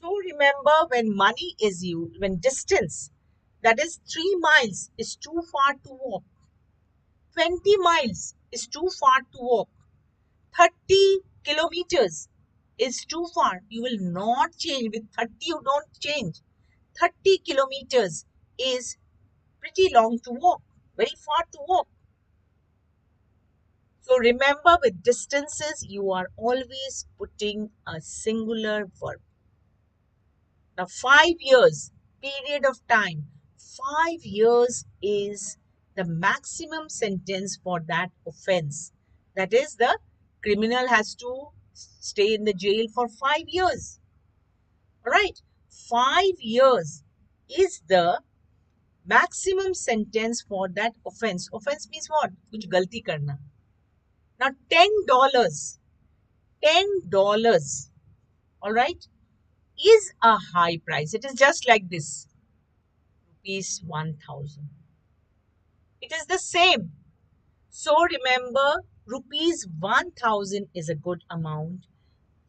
So remember, when money is used, when distance, that is 3 miles, is too far to walk. 20 miles is too far to walk. 30 kilometers is too far. You will not change. With 30, you don't change. 30 kilometers is pretty long to walk, very far to walk. So remember, with distances, you are always putting a singular verb. Now, 5 years, period of time. 5 years is the maximum sentence for that offense. That is, the criminal has to stay in the jail for 5 years. All right. 5 years is the maximum sentence for that offense. Offense means what? Kuch galti karna. Now, $10. $10. All right. Is a high price. It is just like this. Rupees 1,000. It is the same. So remember, rupees 1,000 is a good amount.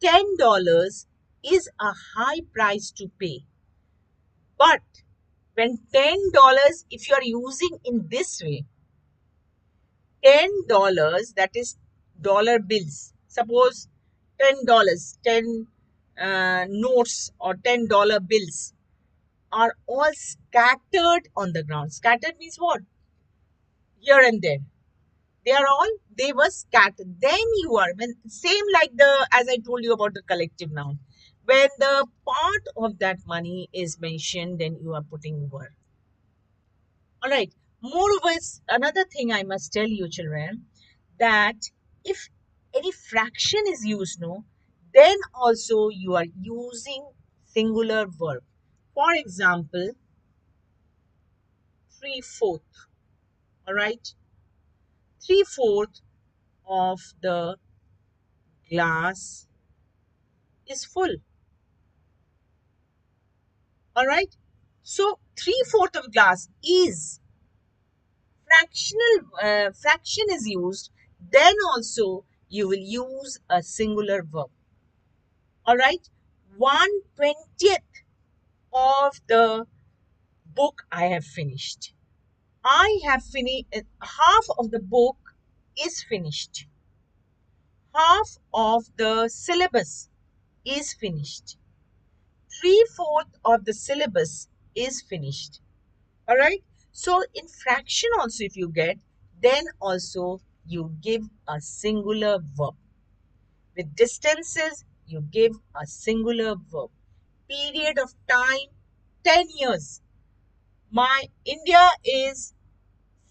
$10 is a high price to pay. But when $10, if you are using in this way, $10, that is dollar bills. Suppose $10, 10 notes or $10 bills are all scattered on the ground. Scattered means what? Here and there. They were scattered. Then you are, when same like the, as I told you about the collective noun. When the part of that money is mentioned, then you are putting were. All right. Moreover, another thing I must tell you, children, that if any fraction is used, no, then also you are using singular verb. For example, 3/4. All right. 3/4 of the glass is full. All right. So 3/4 of glass is fraction is used. Then also you will use a singular verb. All right. 1/20th of the book I have finished. I have finished. Half of the book is finished. Half of the syllabus is finished. 3/4 of the syllabus is finished. All right. So in fraction also if you get, then also you give a singular verb. With distances, you give a singular verb. Period of time, 10 years. My India is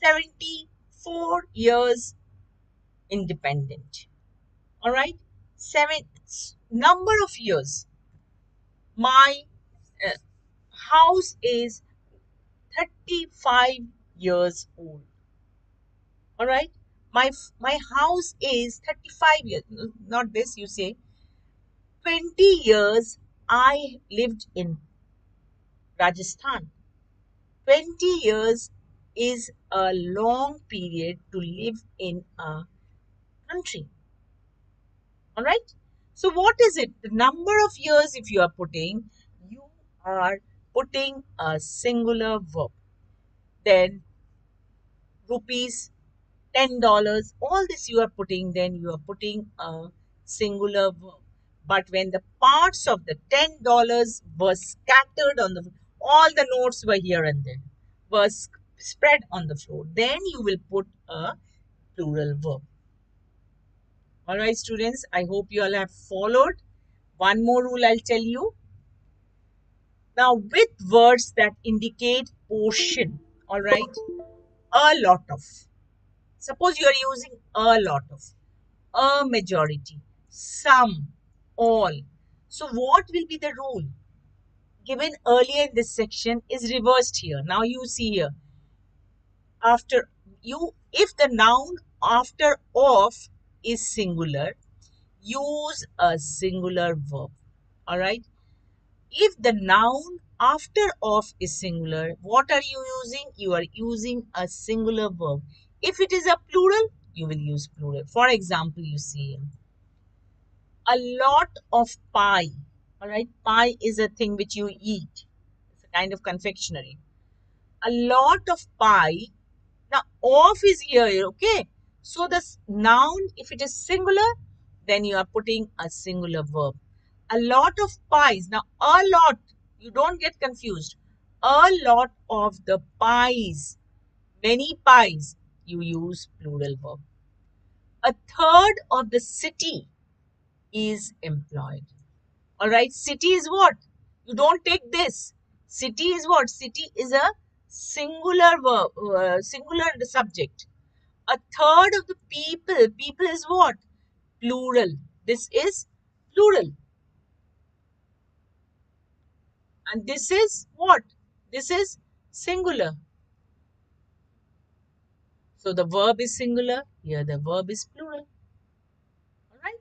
74 years independent. All right. Seven number of years. My uh, house is 35 years old. All right. My house is 35 years. Not this, you say. 20 years I lived in Rajasthan. 20 years is a long period to live in a country. All right. So what is it? The number of years if you are putting a singular verb. Then rupees, $10, all this you are putting, then you are putting a singular verb. But when the parts of the $10 were scattered on the, all the notes were here and there, was spread on the floor, then you will put a plural verb. All right, students, I hope you all have followed. One more rule I'll tell you. Now, with words that indicate portion, all right, a lot of. Suppose you are using a lot of, a majority, some, all. So what will be the rule? Given earlier in this section is reversed here. Now you see here, after you, if the noun after of is singular, use a singular verb. All right. If the noun after of is singular, what are you using? You are using a singular verb. If it is a plural, you will use plural. For example, you see a lot of pie. All right. Pie is a thing which you eat. It's a kind of confectionery. A lot of pie. Now, of is here, okay? So, the noun, if it is singular, then you are putting a singular verb. A lot of pies. Now, a lot, you don't get confused. A lot of the pies, many pies, you use plural verb. A third of the city is employed. All right, city is what? You don't take this. City is what? City is a singular verb, singular subject. A third of the people, people is what? Plural. This is plural. And this is what? This is singular. So the verb is singular. Here the verb is plural. All right.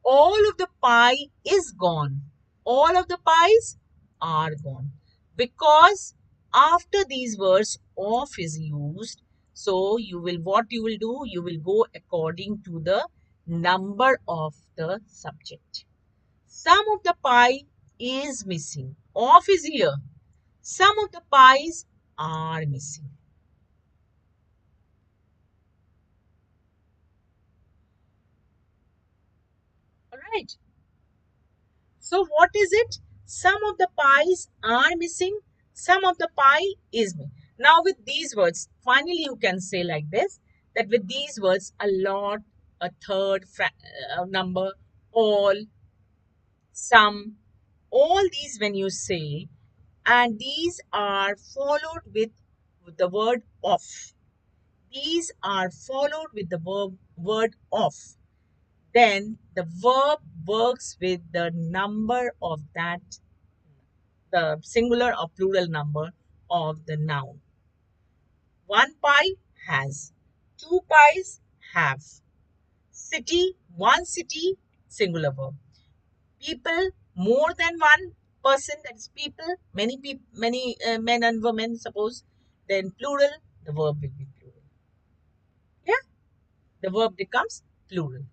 All of the pie is gone. All of the pies are gone. Because after these words, of is used. So you will, what you will do? You will go according to the number of the subject. Some of the pie is missing. Of is here. Some of the pies are missing. All right. So what is it? Some of the pies are missing. Some of the pie is missing. Now with these words, finally you can say like this, that with these words, a lot, a third number, all, some, all these when you say, and these are followed with the word of. These are followed with the word of. Then the verb works with the number of that, the singular or plural number of the noun. One pie has, two pies have. City, one city, singular verb. People, more than one person, that is people, many people, many men and women, suppose, then plural, the verb will be plural. Yeah, the verb becomes plural.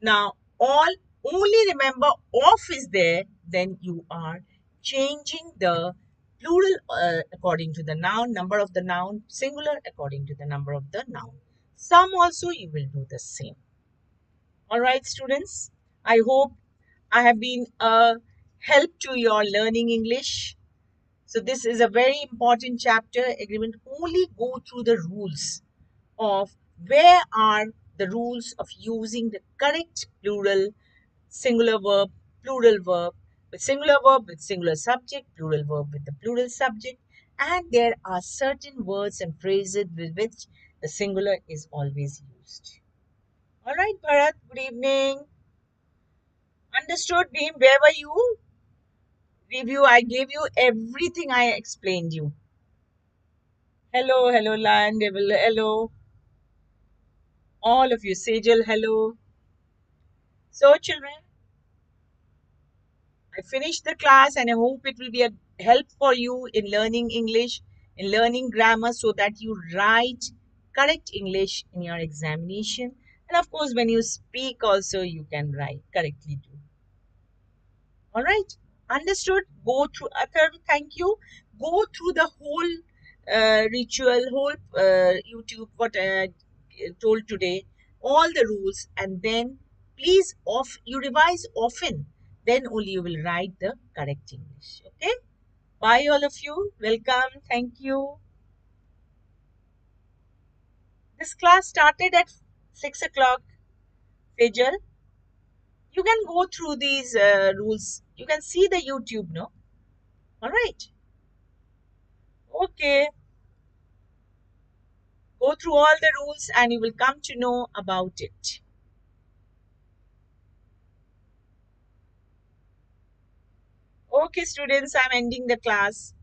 Now, all, only remember of is there, then you are changing the plural according to the noun, number of the noun, singular according to the number of the noun. Some also you will do the same. All right, students, I hope I have been help to your learning English. So this is a very important chapter. Agreement only go through the rules of where are the rules of using the correct plural, singular verb, plural verb, with singular verb with singular subject, plural verb with the plural subject, and there are certain words and phrases with which the singular is always used. All right, Bharat, good evening. Understood, Beam? Where were you? Review, I gave you everything I explained you. Hello, hello, Lion Devil, hello. All of you, Sejal, hello. So, children, I finished the class and I hope it will be a help for you in learning English, in learning grammar so that you write correct English in your examination. And of course, when you speak also, you can write correctly too. All right, understood. Go through Athar, thank you. Go through the whole ritual, whole YouTube, what I told today, all the rules, and then please you revise often. Then only you will write the correct English. Okay. Bye, all of you. Welcome. Thank you. This class started at 6 o'clock. Sejal, you can go through these rules. You can see the YouTube, no? All right. Okay. Go through all the rules and you will come to know about it. Okay, students, I'm ending the class.